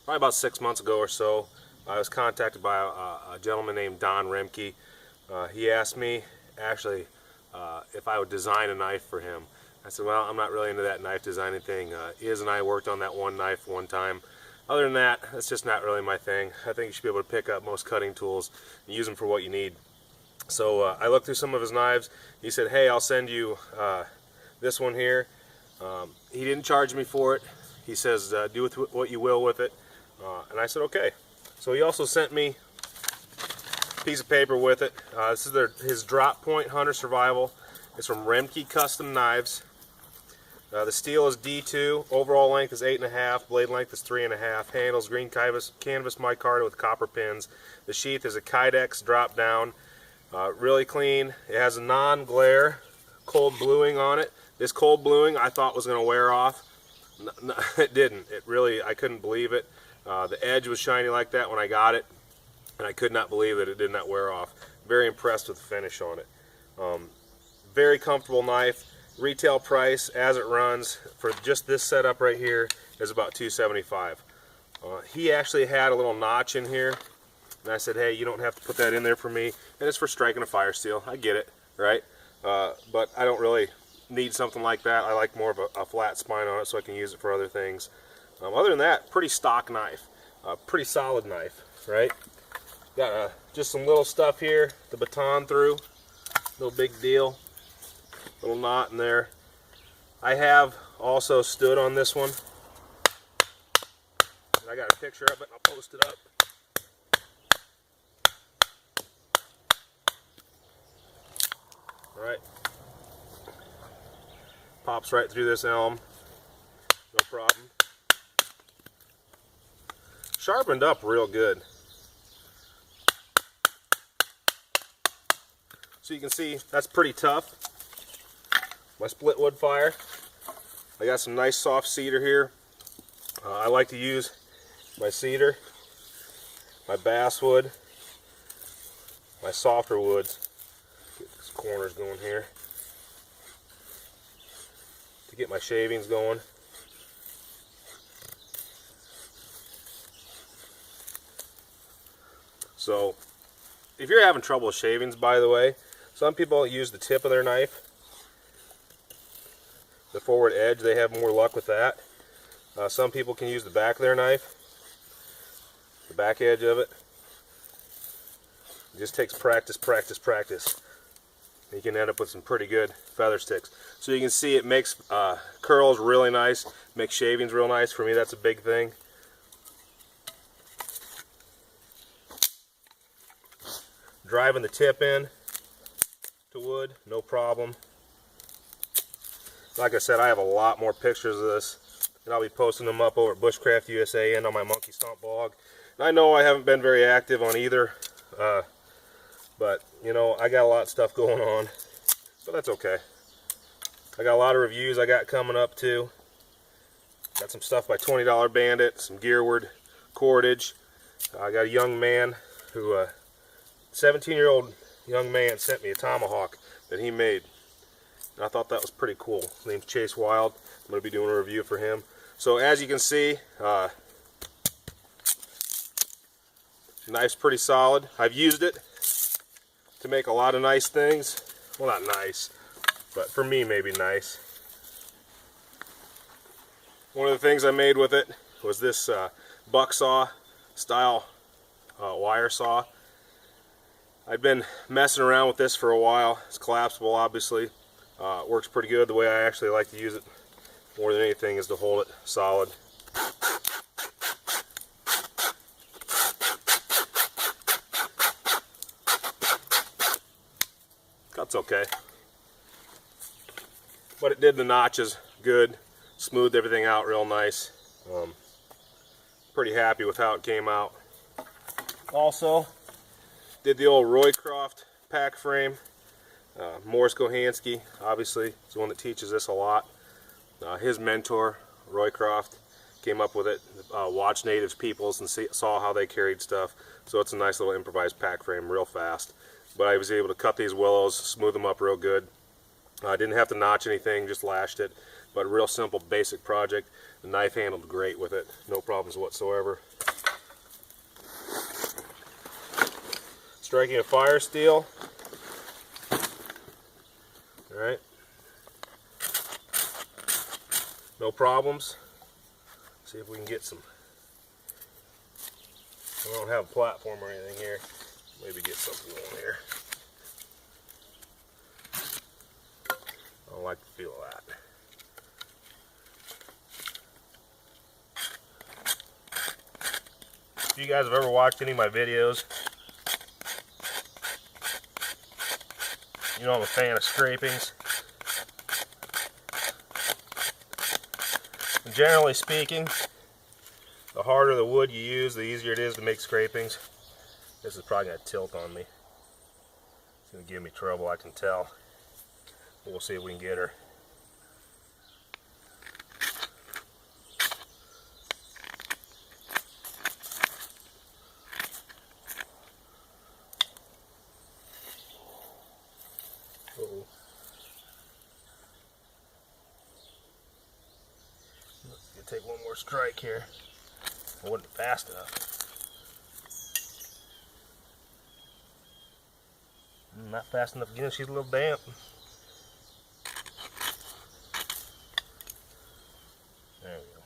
probably about 6 months ago or so, I was contacted by a gentleman named Rehmke. He asked me actually if I would design a knife for him. I said, well, I'm not really into that knife designing thing. Iz and I worked on that one knife one time. Other than that, that's just not really my thing. I think you should be able to pick up most cutting tools and use them for what you need. So I looked through some of his knives. He said, hey, I'll send you this one here. He didn't charge me for it. He says, do with what you will with it. And I said, okay. So he also sent me a piece of paper with it. This is his Drop Point Hunter Survival. It's from Rehmke Custom Knives. The steel is D2, overall length is 8.5, blade length is 3.5, handles green canvas micarta with copper pins. The sheath is a Kydex drop down, really clean. It has a non-glare cold bluing on it. This cold bluing I thought was going to wear off. No, it didn't. It really, I couldn't believe it. The edge was shiny like that when I got it, and I could not believe that it did not wear off. Very impressed with the finish on it. Very comfortable knife. Retail price as it runs for just this setup right here is about $275. He actually had a little notch in here, and I said, hey, you don't have to put that in there for me, and it's for striking a fire steel. I get it, right? But I don't really need something like that. I like more of a flat spine on it so I can use it for other things. Other than that, pretty stock knife, pretty solid knife, right? Got just some little stuff here, the baton through, no big deal. Little knot in there. I have also stood on this one. I got a picture of it and I'll post it up. Alright. Pops right through this elm. No problem. Sharpened up real good. So you can see that's pretty tough. My split wood fire. I got some nice soft cedar here. I like to use my cedar, my basswood, my softer woods. Get these corners going here to get my shavings going. So, if you're having trouble with shavings, by the way, some people use the tip of their knife. The forward edge, they have more luck with that. Some people can use the back of their knife, the back edge of it. It just takes practice, practice, practice. You can end up with some pretty good feather sticks. So you can see it makes curls really nice, makes shavings real nice. For me, that's a big thing. Driving the tip in to wood, no problem. Like I said, I have a lot more pictures of this, and I'll be posting them up over at Bushcraft USA and on my Monkey Stomp blog. And I know I haven't been very active on either, but you know, I got a lot of stuff going on, so that's okay. I got a lot of reviews I got coming up too. Got some stuff by $20 Bandit, some Gearward cordage. I got a young man who, 17-year-old young man sent me a tomahawk that he made. I thought that was pretty cool. His name's Chase Wild. I'm going to be doing a review for him. So as you can see, knife's pretty solid. I've used it to make a lot of nice things. Well, not nice, but for me maybe nice. One of the things I made with it was this buck saw style wire saw. I've been messing around with this for a while. It's collapsible, obviously. Works pretty good. The way I actually like to use it more than anything is to hold it solid. That's okay. But it did the notches good, smoothed everything out real nice. Pretty happy with how it came out. Also, did the old Roycroft pack frame. Morris Kohansky, obviously, is the one that teaches this a lot. His mentor, Roycroft, came up with it, watched native peoples and saw how they carried stuff. So it's a nice little improvised pack frame, real fast. But I was able to cut these willows, smooth them up real good. I didn't have to notch anything, just lashed it. But a real simple, basic project. The knife handled great with it, no problems whatsoever. Striking a fire steel. Alright. No problems. See if we can get some. I don't have a platform or anything here. Maybe get something on here. I don't like the feel of that. If you guys have ever watched any of my videos, you know I'm a fan of scrapings. And generally speaking, the harder the wood you use, the easier it is to make scrapings. This is probably going to tilt on me. It's going to give me trouble, I can tell. We'll see if we can get her. Uh-oh. Take one more strike here. I wasn't fast enough. Not fast enough again, she's a little damp. There we go.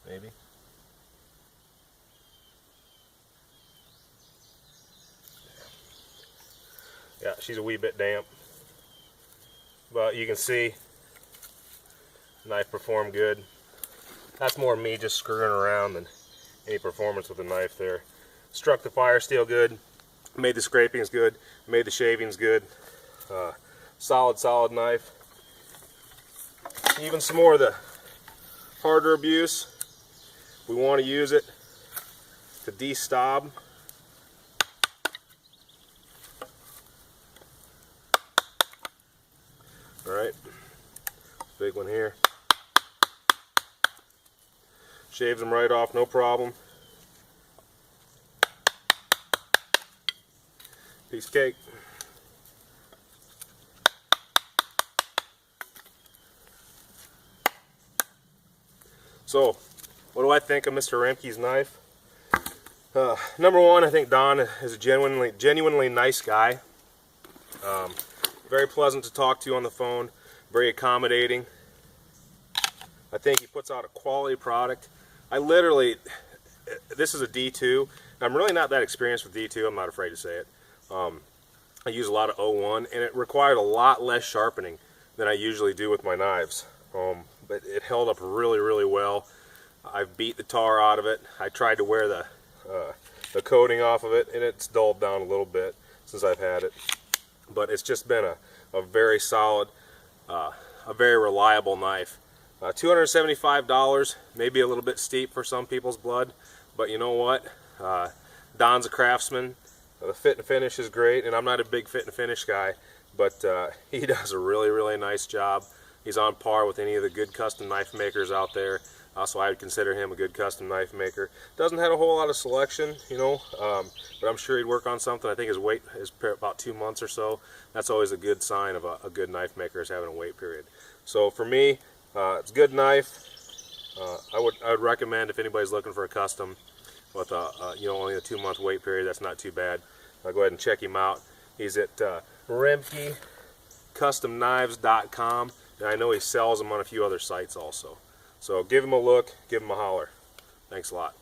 Maybe. Yeah, she's a wee bit damp. But you can see, knife performed good. That's more me just screwing around than any performance with the knife there. Struck the fire steel good, made the scrapings good, made the shavings good. Solid knife. Even some more of the harder abuse. We want to use it to de-stob. Alright, big one here. Shaves them right off, no problem. Piece of cake. So, what do I think of Mr. Rehmke's knife? Number one, I think Don is a genuinely nice guy. Very pleasant to talk to on the phone, very accommodating. I think he puts out a quality product. This is a D2. I'm really not that experienced with D2, I'm not afraid to say it. I use a lot of 01, and it required a lot less sharpening than I usually do with my knives. But it held up really well. I've beat the tar out of it. I tried to wear the coating off of it, and it's dulled down a little bit since I've had it. But it's just been a very solid, a very reliable knife. $275, maybe a little bit steep for some people's blood, but you know what? Don's a craftsman. The fit and finish is great, and I'm not a big fit and finish guy, but he does a really nice job. He's on par with any of the good custom knife makers out there. So I would consider him a good custom knife maker. Doesn't have a whole lot of selection, you know, but I'm sure he'd work on something. I think his wait is about 2 months or so. That's always a good sign of a good knife maker, is having a wait period. So for me, it's a good knife. I would recommend if anybody's looking for a custom with only a 2-month wait period. That's not too bad. Go ahead and check him out. He's at RehmkeCustomKnives.com, and I know he sells them on a few other sites also. So give him a look, give him a holler. Thanks a lot.